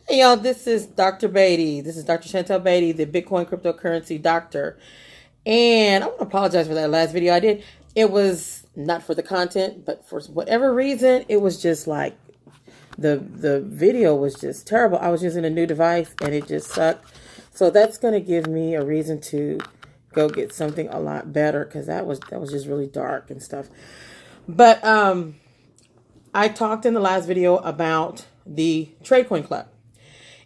Hey y'all, this is Dr. Beatty. This is Dr. Chantel Beatty, the Bitcoin cryptocurrency doctor. And I want to apologize for that last video I did. It was not for the content, but for whatever reason, it was just like the video was just terrible. I was using a new device and it just sucked. So that's going to give me a reason to go get something a lot better, because that was just really dark and stuff. But I talked in the last video about the Tradecoin Club.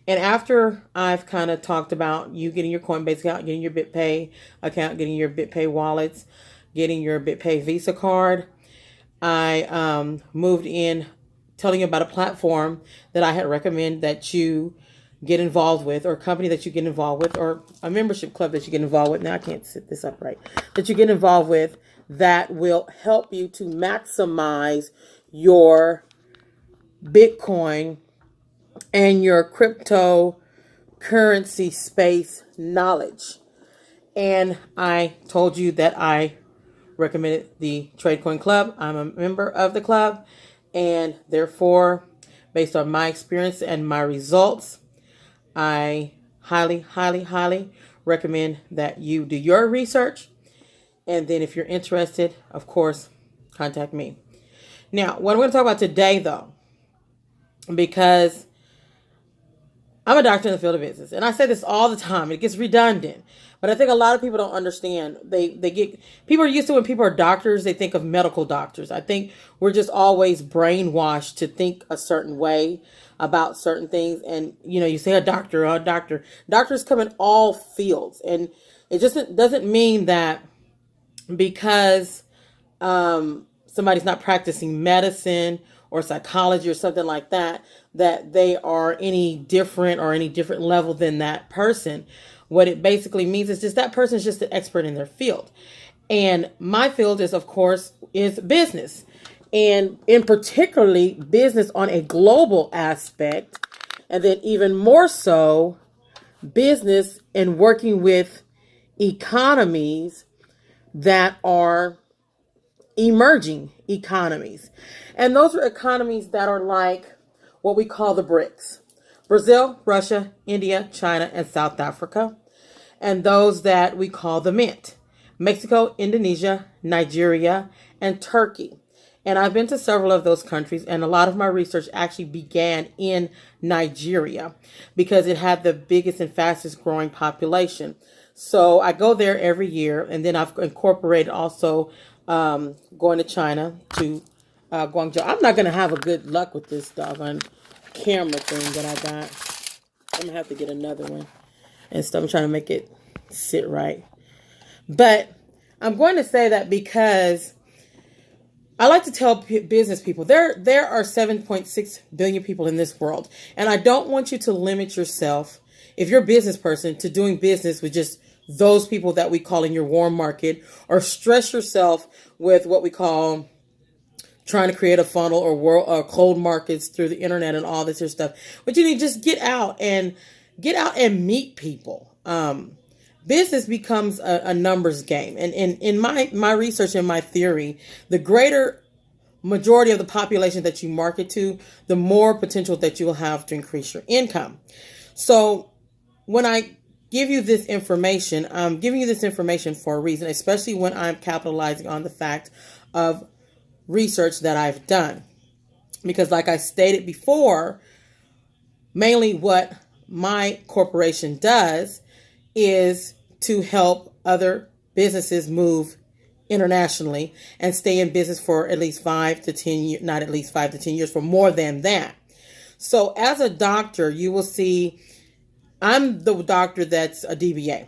And after I've kind of talked about you getting your Coinbase account, getting your BitPay account, getting your BitPay wallets, getting your BitPay Visa card, I moved in telling you about a platform that I had recommended that you get involved with, or a company that you get involved with, or a membership club that you get involved with. Now I can't sit this up right. That you get involved with that will help you to maximize your Bitcoin and your cryptocurrency space knowledge. And I told you that I recommended the Tradecoin Club. I'm a member of the club, and therefore, based on my experience and my results, I highly, highly, highly recommend that you do your research. And then if you're interested, of course, contact me. Now, what I'm going to talk about today, though, because I'm a doctor in the field of business, and I say this all the time. It gets redundant, but I think a lot of people don't understand. People are used to, when people are doctors, they think of medical doctors. I think we're just always brainwashed to think a certain way about certain things. And you say a doctor. Doctors come in all fields, and it just doesn't mean that because somebody's not practicing medicine or psychology or something like that, that they are any different or any different level than that person. What it basically means is just that person is just an expert in their field. And my field is, of course, is business. And in particularly business on a global aspect. And then even more so, business in working with economies that are emerging economies. And those are economies that are like what we call the BRICS: Brazil, Russia, India, China, and South Africa. And those that we call the Mint: Mexico, Indonesia, Nigeria, and Turkey. And I've been to several of those countries, and a lot of my research actually began in Nigeria because it had the biggest and fastest growing population. So I go there every year, and then I've incorporated also going to China, to Guangzhou. I'm not going to have a good luck with this doggone camera thing that I got. I'm going to have to get another one and stuff. I'm trying to make it sit right. But I'm going to say that because I like to tell business people, there are 7.6 billion people in this world. And I don't want you to limit yourself, if you're a business person, to doing business with just those people that we call in your warm market, or stress yourself with what we call trying to create a funnel or cold markets through the internet and all this other stuff. But you need to just get out and meet people. Business becomes a numbers game. And in my research and my theory, the greater majority of the population that you market to, the more potential that you will have to increase your income. So when I give you this information, I'm giving you this information for a reason, especially when I'm capitalizing on the fact of research that I've done. Because like I stated before, mainly what my corporation does is to help other businesses move internationally and stay in business for at least 5 to 10 years, not at least 5 to 10 years, for more than that. So as a doctor, you will see I'm the doctor that's a DBA,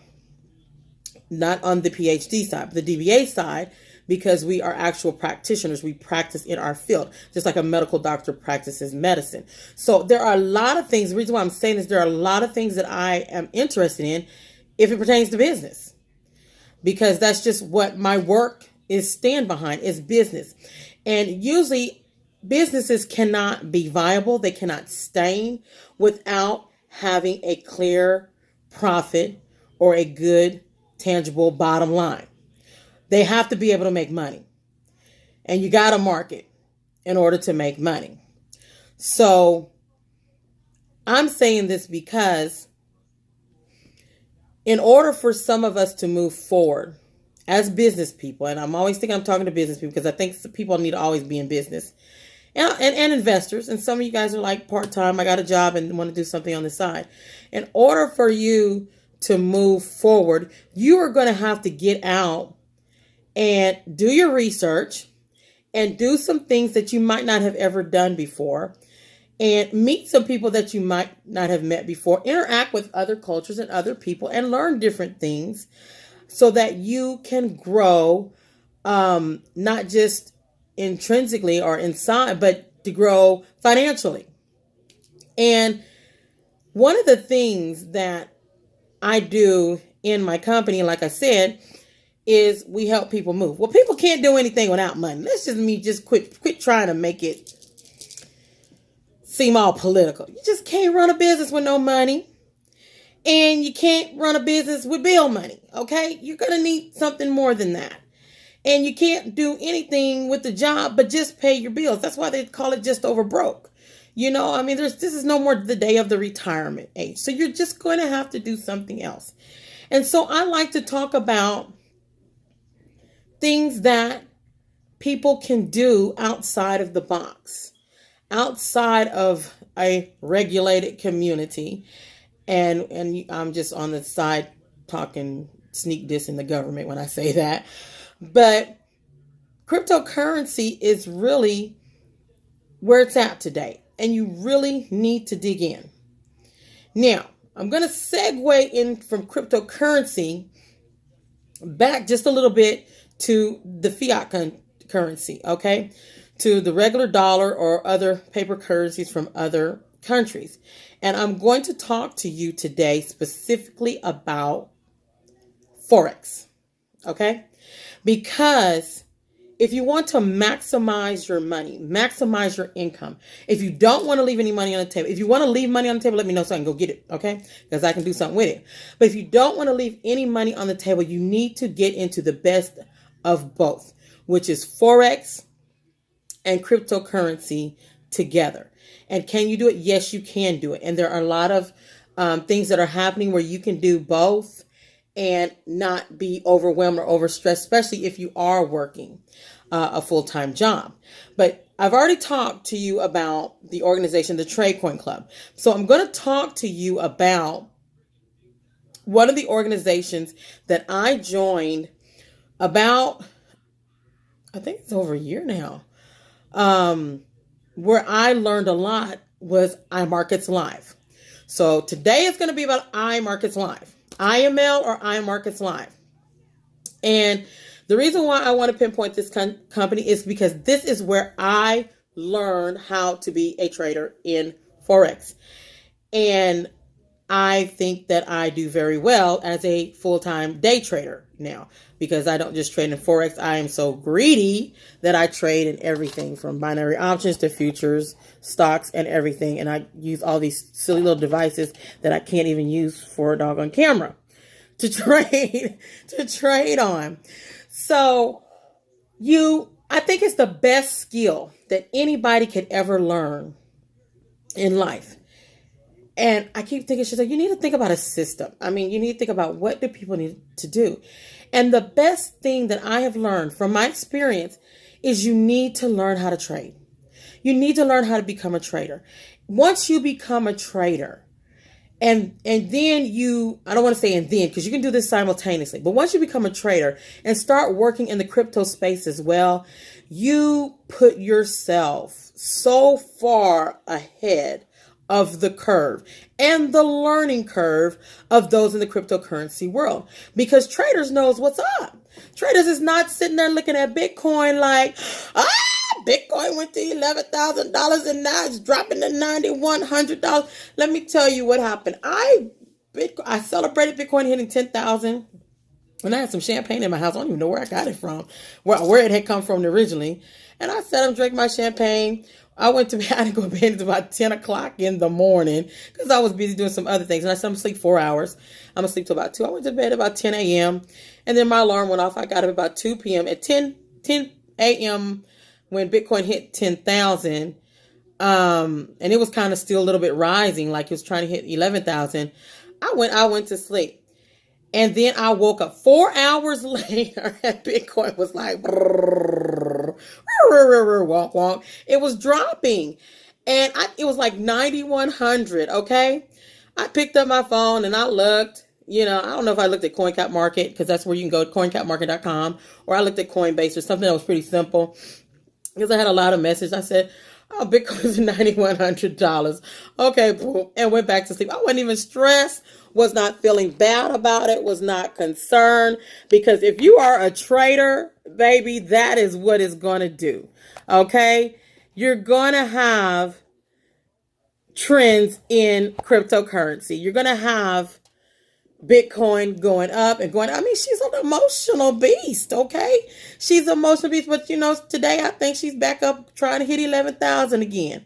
not on the PhD side, but the DBA side, because we are actual practitioners. We practice in our field, just like a medical doctor practices medicine. So there are a lot of things. The reason why I'm saying this, there are a lot of things that I am interested in if it pertains to business, because that's just what my work is stand behind, is business. And usually businesses cannot be viable. They cannot sustain without having a clear profit or a good tangible bottom line. They have to be able to make money, and you got to market in order to make money. So I'm saying this because in order for some of us to move forward as business people, and I'm always thinking I'm talking to business people because I think people need to always be in business, and investors. And some of you guys are like part-time, I got a job and want to do something on the side. In order for you to move forward, you are going to have to get out and do your research and do some things that you might not have ever done before, and meet some people that you might not have met before, interact with other cultures and other people, and learn different things so that you can grow, not just intrinsically or inside, but to grow financially. And one of the things that I do in my company, like I said, is we help people move. Well, people can't do anything without money. Let's just quit trying to make it seem all political. You just can't run a business with no money. And you can't run a business with bill money. Okay? You're going to need something more than that. And you can't do anything with the job but just pay your bills. That's why they call it just over broke. I mean, this is no more the day of the retirement age. So you're just going to have to do something else. And so I like to talk about things that people can do outside of the box, outside of a regulated community. And I'm just on the side talking sneak diss in the government when I say that. But cryptocurrency is really where it's at today. And you really need to dig in. Now, I'm going to segue in from cryptocurrency back just a little bit to the fiat currency, okay? To the regular dollar or other paper currencies from other countries. And I'm going to talk to you today specifically about Forex, okay? Because if you want to maximize your money, maximize your income, if you don't want to leave any money on the table, if you want to leave money on the table, let me know so I can go get it, okay? Because I can do something with it. But if you don't want to leave any money on the table, you need to get into the best of both, which is Forex and cryptocurrency together. And can you do it? Yes, you can do it. And there are a lot of things that are happening where you can do both and not be overwhelmed or overstressed, especially if you are working a full-time job. But I've already talked to you about the organization, the TradeCoin Club. So I'm going to talk to you about one of the organizations that I joined about, I think it's over a year now, where I learned a lot was iMarketsLive. So today is going to be about iMarketsLive, IML or iMarketsLive. And the reason why I want to pinpoint this company is because this is where I learned how to be a trader in Forex. And I think that I do very well as a full-time day trader now, because I don't just trade in Forex. I am so greedy that I trade in everything from binary options to futures, stocks, and everything. And I use all these silly little devices that I can't even use for a doggone camera to trade on. So I think it's the best skill that anybody could ever learn in life. And I keep thinking, she's like, you need to think about a system. I mean, you need to think about what do people need to do. And the best thing that I have learned from my experience is you need to learn how to trade. You need to learn how to become a trader. Once you become a trader, and then I don't want to say and then, because you can do this simultaneously, but once you become a trader and start working in the crypto space as well, you put yourself so far ahead of the curve and the learning curve of those in the cryptocurrency world, because traders knows what's up. Traders is not sitting there looking at Bitcoin like, Bitcoin went to $11,000 and now it's dropping to $9,100. Let me tell you what happened. I celebrated Bitcoin hitting 10,000. And I had some champagne in my house. I don't even know where I got it from, where it had come from originally. And I sat and drank my champagne. I went to bed. I didn't go to bed until about 10 o'clock in the morning because I was busy doing some other things. And I said, I'm going to sleep 4 hours. I'm going to sleep till about 2. I went to bed about 10 a.m. And then my alarm went off. I got up about 2 p.m. At 10 a.m. when Bitcoin hit 10,000, And it was kind of still a little bit rising, like it was trying to hit 11,000. I went to sleep. And then I woke up 4 hours later and Bitcoin was like, walk, walk. It was dropping. And it was like 9,100. Okay. I picked up my phone and I looked, I don't know if I looked at CoinCapMarket because that's where you can go to coincapmarket.com, or I looked at Coinbase or something that was pretty simple because I had a lot of messages. I said, oh, Bitcoin's $9,100. Okay, boom, and went back to sleep. I wasn't even stressed, was not feeling bad about it, was not concerned, because if you are a trader, baby, that is what it's going to do. Okay? You're going to have trends in cryptocurrency. You're going to have Bitcoin going up and going. I mean, she's an emotional beast, okay? She's an emotional beast, but today I think she's back up trying to hit 11,000 again.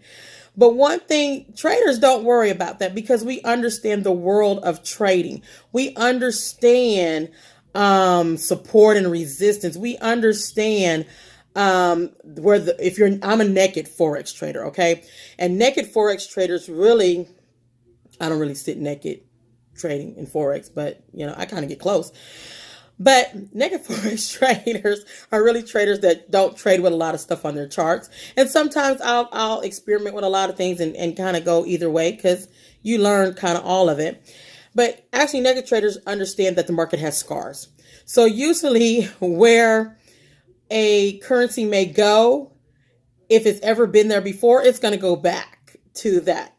But one thing, traders don't worry about that because we understand the world of trading. We understand support and resistance. We understand I'm a naked Forex trader, okay? And naked Forex traders really, I don't really sit naked trading in Forex, but I kind of get close. But naked Forex traders are really traders that don't trade with a lot of stuff on their charts. And sometimes I'll experiment with a lot of things and kind of go either way because you learn kind of all of it. But actually, naked traders understand that the market has scars. So usually where a currency may go, if it's ever been there before, it's going to go back to that,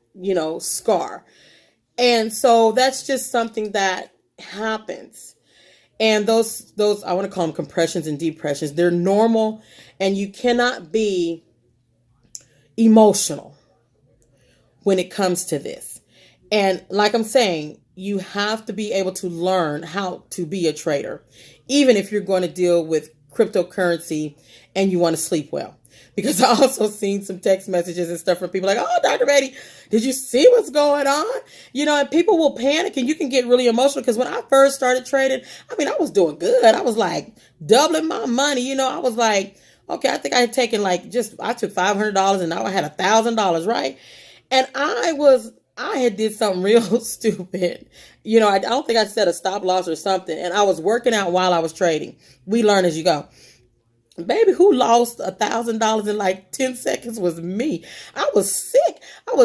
scar. And so that's just something that happens. And those I want to call them compressions and depressions. They're normal, and you cannot be emotional when it comes to this. And like I'm saying, you have to be able to learn how to be a trader, even if you're going to deal with cryptocurrency and you want to sleep well. Because I also seen some text messages and stuff from people like, oh, Dr. Betty, did you see what's going on? And people will panic and you can get really emotional. Because when I first started trading, I was doing good. I was like doubling my money. I was like, okay, I think I had taken I took $500 and now I had $1,000, right? And I had did something real stupid. I don't think I set a stop loss or something. And I was working out while I was trading. We learn as you go. Baby, who lost $1,000 in like 10 seconds was me. I was sick, but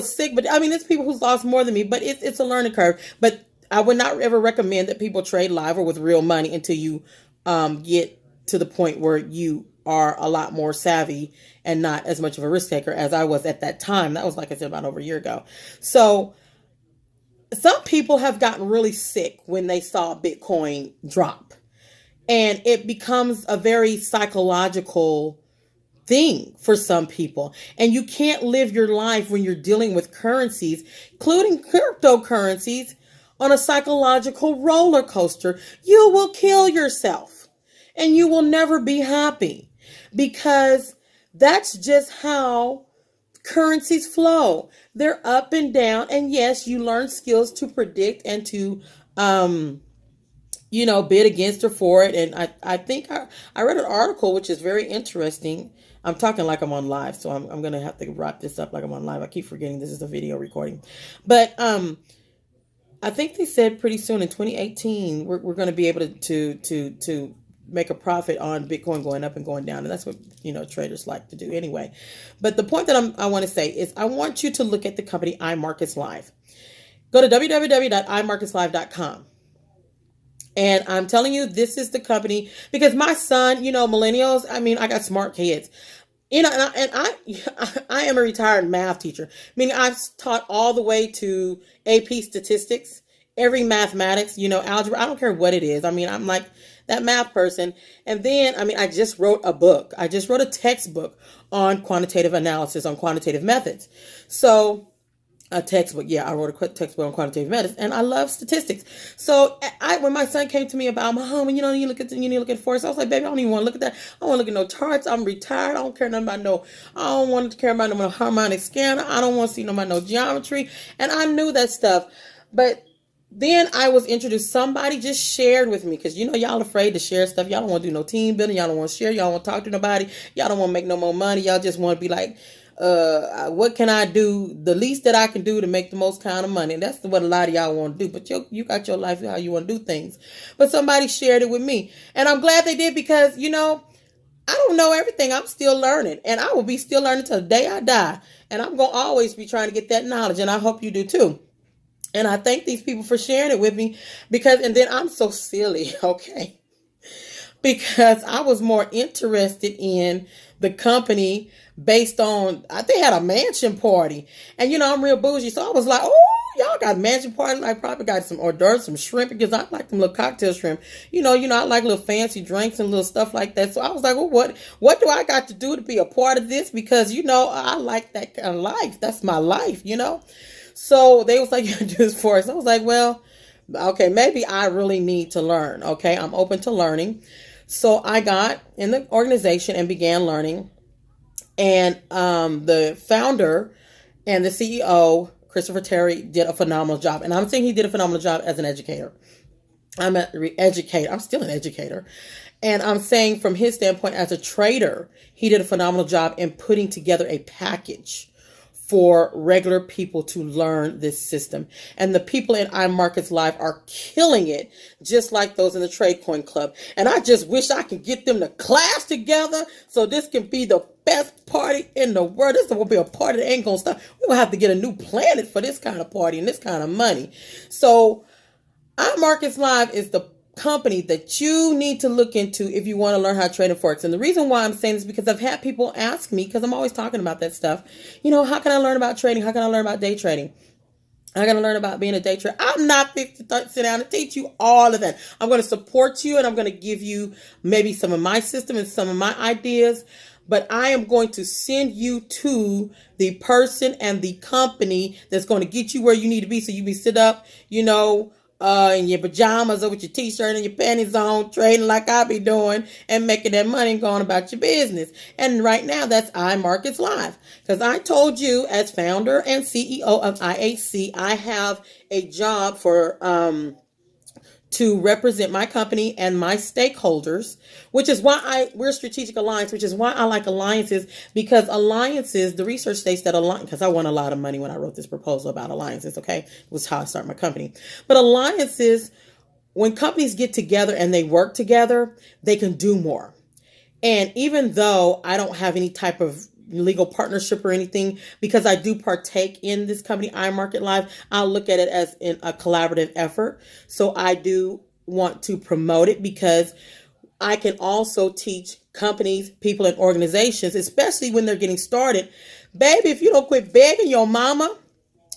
there's people who's lost more than me, but it's a learning curve. But I would not ever recommend that people trade live or with real money until you get to the point where you are a lot more savvy and not as much of a risk taker as I was at that time. That was, like I said, about over a year ago. So some people have gotten really sick when they saw Bitcoin drop. And it becomes a very psychological thing for some people. And you can't live your life when you're dealing with currencies, including cryptocurrencies, on a psychological roller coaster. You will kill yourself and you will never be happy because that's just how currencies flow. They're up and down. And yes, you learn skills to predict and to, bid against or for it. And I think I read an article, which is very interesting. I'm talking like I'm on live, so I'm going to have to wrap this up like I'm on live. I keep forgetting this is a video recording. But I think they said pretty soon in 2018, we're going to be able to make a profit on Bitcoin going up and going down. And that's what, traders like to do anyway. But the point that I want to say is I want you to look at the company iMarketsLive. Go to www.imarketslive.com. And I'm telling you, this is the company because my son, millennials, I got smart kids, and I am a retired math teacher, meaning I've taught all the way to AP statistics, every mathematics, algebra. I don't care what it is. I'm like that math person. And then, I just wrote a book. I just wrote a textbook on quantitative analysis, on quantitative methods. So a textbook. Yeah, I wrote a textbook on quantitative medicine, and I love statistics. So when my son came to me about, Mom, you need to look at force. I was like, baby, I don't even want to look at that. I don't want to look at no charts. I'm retired. I don't care nothing about I don't want to care about no harmonic scanner. I don't want to see no geometry. And I knew that stuff. But then I was introduced, somebody just shared with me, because y'all afraid to share stuff. Y'all don't want to do no team building. Y'all don't want to share. Y'all don't want to talk to nobody. Y'all don't want to make no more money. Y'all just want to be like, what can I do? The least that I can do to make the most kind of money. And that's what a lot of y'all want to do. But you got your life how you want to do things. But somebody shared it with me. And I'm glad they did because, I don't know everything. I'm still learning. And I will be still learning till the day I die. And I'm going to always be trying to get that knowledge. And I hope you do too. And I thank these people for sharing it with me and then I'm so silly, okay? Because I was more interested in the company based on, they had a mansion party. And, I'm real bougie. So I was like, oh, y'all got a mansion party. I probably got some hors d'oeuvres, some shrimp, because I like them little cocktail shrimp. I like little fancy drinks and little stuff like that. So I was like, well, what do I got to do to be a part of this? Because, I like that kind of life. That's my life, So they was like, you do this for us. I was like, well, okay, maybe I really need to learn. Okay, I'm open to learning. So I got in the organization and began learning. And the founder and the CEO, Christopher Terry, did a phenomenal job. And I'm saying he did a phenomenal job as an educator. I'm still an educator. And I'm saying from his standpoint as a trader, he did a phenomenal job in putting together a package for regular people to learn this system. And the people in iMarketsLive are killing it, just like those in the Trade Coin Club. And I just wish I could get them to class together so this can be the best party in the world. This will be a party that ain't gonna stop. We're gonna have to get a new planet for this kind of party and this kind of money. So iMarketsLive is the company that you need to look into if you want to learn how to trade in Forex. And the reason why I'm saying this is because I've had people ask me, because I'm always talking about that stuff, how can I learn about trading? How can I learn about day trading? How can I learn about being a day trader? I'm not fit to sit down and teach you all of that. I'm going to support you and I'm going to give you maybe some of my system and some of my ideas. But I am going to send you to the person and the company that's going to get you where you need to be. So you be sit up, in your pajamas or with your t-shirt and your panties on, trading like I be doing and making that money and going about your business. And right now that's iMarketsLive. Because I told you as founder and CEO of IAC, I have a job for to represent my company and my stakeholders, which is why we're a strategic alliance, which is why I like alliances, because alliances, the research states that because I won a lot of money when I wrote this proposal about alliances, okay? It was how I started my company. But alliances, when companies get together and they work together, they can do more. And even though I don't have any type of legal partnership or anything, because I do partake in this company, iMarketLive, I'll look at it as in a collaborative effort. So I do want to promote it because I can also teach companies, people, and organizations, especially when they're getting started. Baby, if you don't quit begging your mama,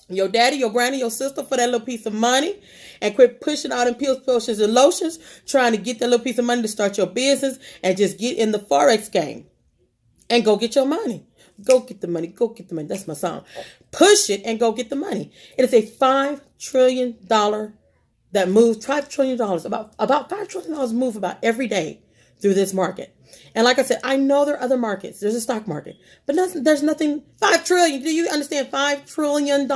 your daddy, your granny, your sister for that little piece of money and quit pushing out in pills, potions, and lotions, trying to get that little piece of money to start your business and just get in the Forex game. And go get your money. Go get the money. Go get the money. That's my song. Push it and go get the money. It is a $5 trillion that moves. $5 trillion. About $5 trillion move about every day through this market. And like I said, I know there are other markets. There's a stock market. But there's nothing. $5 trillion. Do you understand? $5 trillion.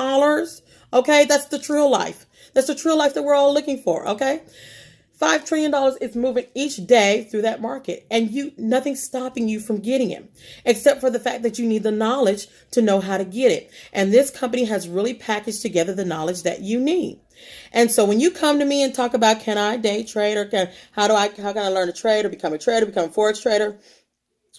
Okay? That's the trill life. That's the trill life that we're all looking for. Okay? $5 trillion is moving each day through that market, and nothing's stopping you from getting it, except for the fact that you need the knowledge to know how to get it. And this company has really packaged together the knowledge that you need. And so when you come to me and talk about, can I day trade, or how can I learn to trade or become a Forex trader,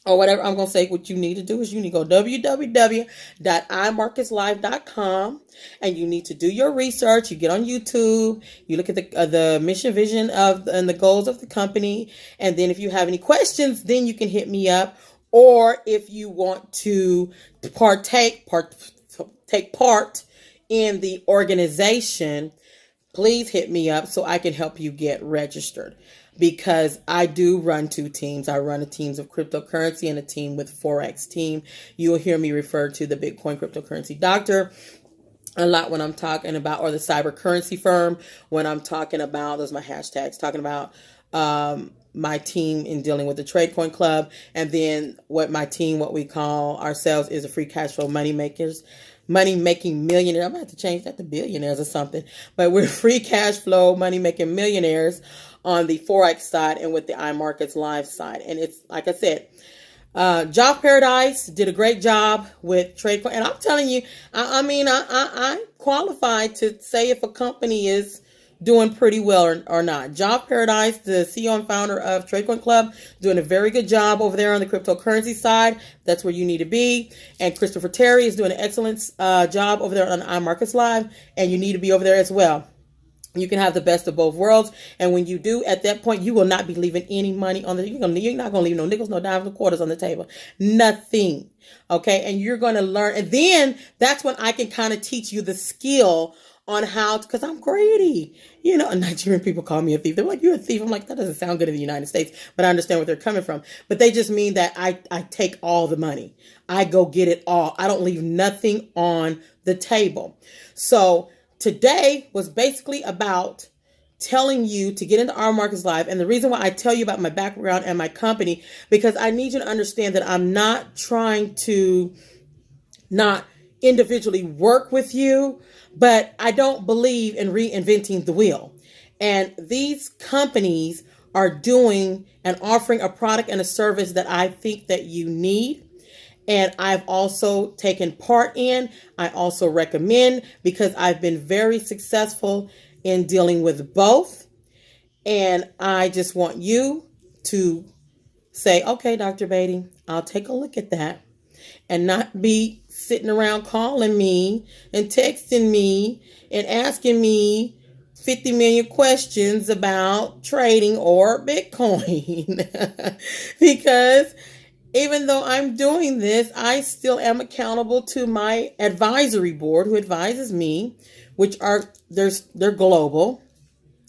or whatever, I'm going to say what you need to do is you need to go www.imarketslive.com and you need to do your research. You get on YouTube, you look at the mission, vision and the goals of the company. And then if you have any questions, then you can hit me up. Or if you want to take part in the organization, please hit me up so I can help you get registered. Because I do run two teams. I run a team of cryptocurrency and a team with Forex team. You'll hear me refer to the Bitcoin cryptocurrency doctor a lot when I'm talking about, or the cyber currency firm when I'm talking about, those are my hashtags, talking about my team in dealing with the Trade Coin Club. And then what we call ourselves is a free cash flow money making millionaire. I'm going to have to change that to billionaires or something. But we're free cash flow money making millionaires on the Forex side and with the iMarketsLive side. And it's, like I said, Job Paradise did a great job with TradeCoin, and I'm telling you, I qualify to say if a company is doing pretty well or not. Job Paradise, the CEO and founder of TradeCoin Club, doing a very good job over there on the cryptocurrency side. That's where you need to be. And Christopher Terry is doing an excellent job over there on iMarketsLive, and you need to be over there as well. You can have the best of both worlds, and when you do, at that point, you will not be leaving any money on the. You're not going to leave no nickels, no dimes, no quarters on the table, nothing. Okay, and you're going to learn, and then that's when I can kind of teach you the skill on how, because I'm greedy. You know, Nigerian people call me a thief. They're like, "You're a thief." I'm like, that doesn't sound good in the United States, but I understand where they're coming from. But they just mean that I take all the money. I go get it all. I don't leave nothing on the table. So today was basically about telling you to get into iMarketsLive. And the reason why I tell you about my background and my company, because I need you to understand that I'm not trying to not individually work with you, but I don't believe in reinventing the wheel. And these companies are doing and offering a product and a service that I think that you need. And I've also taken part in. I also recommend, because I've been very successful in dealing with both. And I just want you to say, okay, Dr. Beatty, I'll take a look at that, and not be sitting around calling me and texting me and asking me 50 million questions about trading or Bitcoin. Because even though I'm doing this, I still am accountable to my advisory board who advises me, which they're global,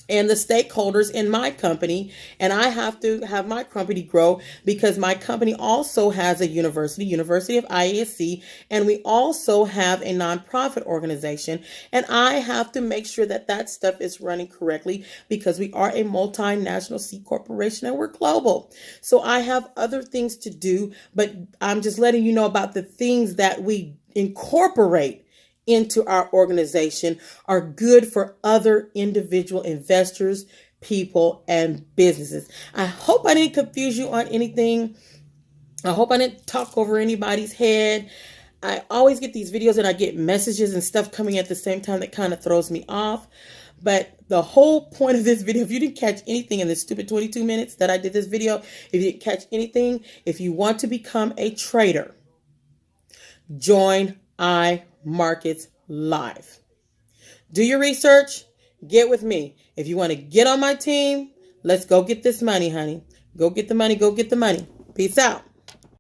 and the stakeholders in my company. And I have to have my company grow, because my company also has a University of IASC, and we also have a nonprofit organization. And I have to make sure that that stuff is running correctly, because we are a multinational C corporation and we're global. So I have other things to do, but I'm just letting you know about the things that we incorporate into our organization are good for other individual investors, people, and businesses. I hope I didn't confuse you on anything. I hope I didn't talk over anybody's head. I always get these videos and I get messages and stuff coming at the same time that kind of throws me off. But the whole point of this video, if you didn't catch anything in this stupid 22 minutes that I did this video, if you didn't catch anything, if you want to become a trader, join iMarketsLive. Do your research. Get with me. If you want to get on my team, let's go get this money, honey. Go get the money. Go get the money. Peace out.